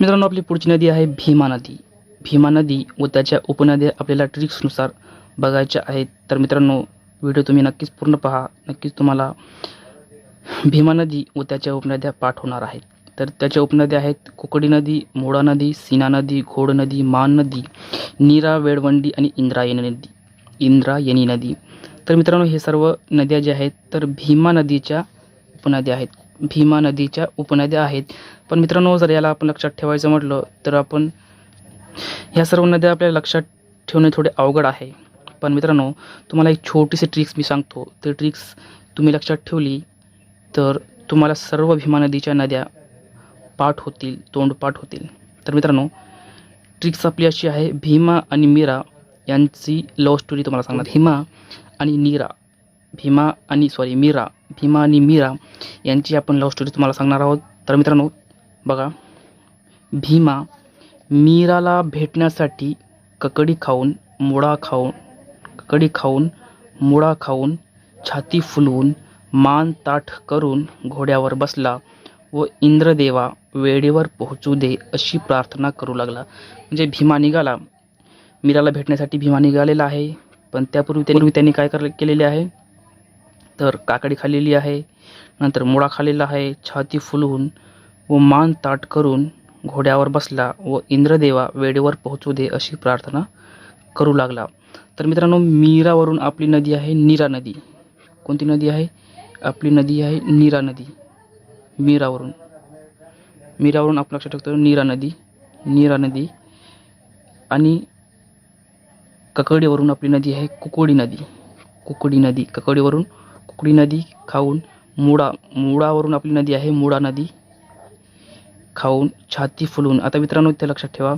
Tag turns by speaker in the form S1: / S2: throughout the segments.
S1: मित्रांनो, आपली पुढची नदी आहे भीमा नदी. भीमा नदी व त्याच्या उपनद्या आपल्याला ट्रिक्सनुसार बघायच्या आहेत. तर मित्रांनो, व्हिडिओ तुम्ही नक्कीच पूर्ण पहा. नक्कीच तुम्हाला भीमा नदी व त्याच्या उपनद्या पाठ होणार आहेत. तर त्याच्या उपनद्या आहेत कुकडी नदी, मोडा नदी, सीना नदी, घोड नदी, मान नदी, नीरा, वेळवंडी आणि इंद्रायणी नदी. तर मित्रांनो, हे सर्व नद्या ज्या आहेत तर भीमा नदीच्या उपनद्या आहेत. भीमा नदीच्या उपनद्या आहेत. पण मित्रांनो, जर याला आपण लक्षात ठेवायचं म्हटलं तर आपण ह्या सर्व नद्या आपल्याला लक्षात ठेवणे थोडे अवघड आहे. पण मित्रांनो, तुम्हाला एक छोटीशी ट्रिक्स मी सांगतो. ते ट्रिक्स तुम्ही लक्षात ठेवली तर तुम्हाला सर्व भीमा नदीच्या नद्या पाठ होतील, तोंडपाठ होतील. तर मित्रांनो, ट्रिक्स आपली अशी आहे, भीमा आणि मीरा यांची लव्ह स्टोरी तुम्हाला सांगणार. भीमा आणि मीरा यांची आपण लव्ह स्टोरी तुम्हाला सांगणार आहोत. तर मित्रांनो बघा, भीमा मीराला भेटण्यासाठी ककडी खाऊन मुळा खाऊन छाती फुलवून मान ताठ करून घोड्यावर बसला व इंद्रदेवा वेळेवर पोहोचू दे अशी प्रार्थना करू लागला. म्हणजे भीमा निघाला, मीराला भेटण्यासाठी भीमा निघालेला आहे. पण त्यापूर्वी त्यांनी काय केलेले आहे तर काकडी खाल्लेली आहे, नंतर मुळा खाल्लेला आहे, छाती फुलवून व मान ताठ करून घोड्यावर बसला व इंद्रदेवा वेळेवर पोहोचू दे अशी प्रार्थना करू लागला. तर मित्रांनो, मीरावरून आपली नदी आहे नीरा नदी. कोणती नदी आहे? आपली नदी आहे नीरा नदी. मीरावरून आपण लक्षात ठेवतो नीरा नदी आणि ककडीवरून आपली नदी आहे कुकडी नदी. ककडीवरून कुकडी नदी खाऊन मुळावरून आपली नदी आहे मुळा नदी खाऊन छाती फुलवून. आता मित्रांनो, ते लक्षात ठेवा,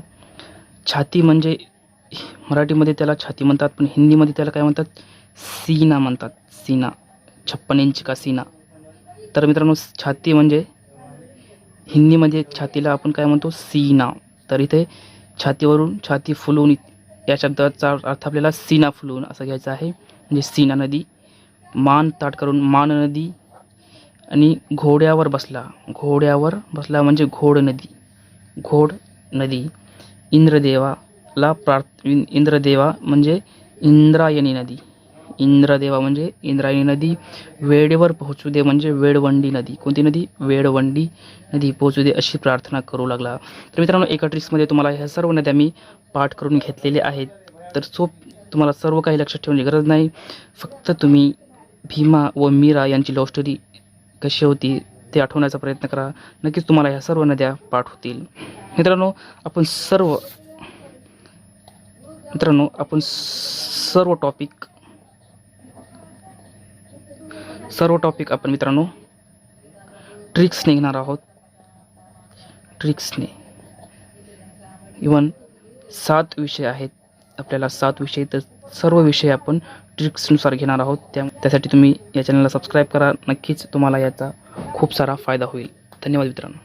S1: छाती म्हणजे मराठीमध्ये त्याला छाती म्हणतात, पण हिंदीमध्ये त्याला काय म्हणतात? सीना म्हणतात. सीना, 56 इंच का सीना. तर मित्रांनो, छाती म्हणजे हिंदीमध्ये छातीला आपण काय म्हणतो? सीना. तर इथे छातीवरून छाती फुलवून या शब्दाचा अर्थ आपल्याला सीना फुलवून असं घ्यायचं आहे. म्हणजे सीना नदी, मान ताठ करून मान नदी आणि घोड्यावर बसला म्हणजे घोड नदी. इंद्रदेवा म्हणजे इंद्रायणी नदी. वेळेवर पोहोचू दे म्हणजे वेळवंडी नदी. कोणती नदी? वेळवंडी नदी पोहोचू दे अशी प्रार्थना करू लागला. तर मित्रांनो, एका ट्रिक्समध्ये तुम्हाला ह्या सर्व नद्या मी पाठ करून घेतलेले आहेत. तर तुम्हाला सर्व काही लक्षात ठेवण्याची गरज नाही. फक्त तुम्ही भीमा व मीरा यांची लव्ह स्टोरी कशी होती ते आठवण्याचा प्रयत्न करा. नक्कीच तुम्हाला ह्या सर्व नद्या पाठ होतील. मित्रांनो, आपण सर्व टॉपिक आपण मित्रांनो ट्रिक्सने घेणार आहोत. इवन 7 विषय आहेत आपल्याला, 7 विषय. तर सर्व विषय आपण ट्रिक्सनुसार घेणार आहोत. त्यासाठी तुम्ही या चॅनलला सबस्क्राईब करा. नक्कीच तुम्हाला याचा खूप सारा फायदा होईल. धन्यवाद मित्रांनो.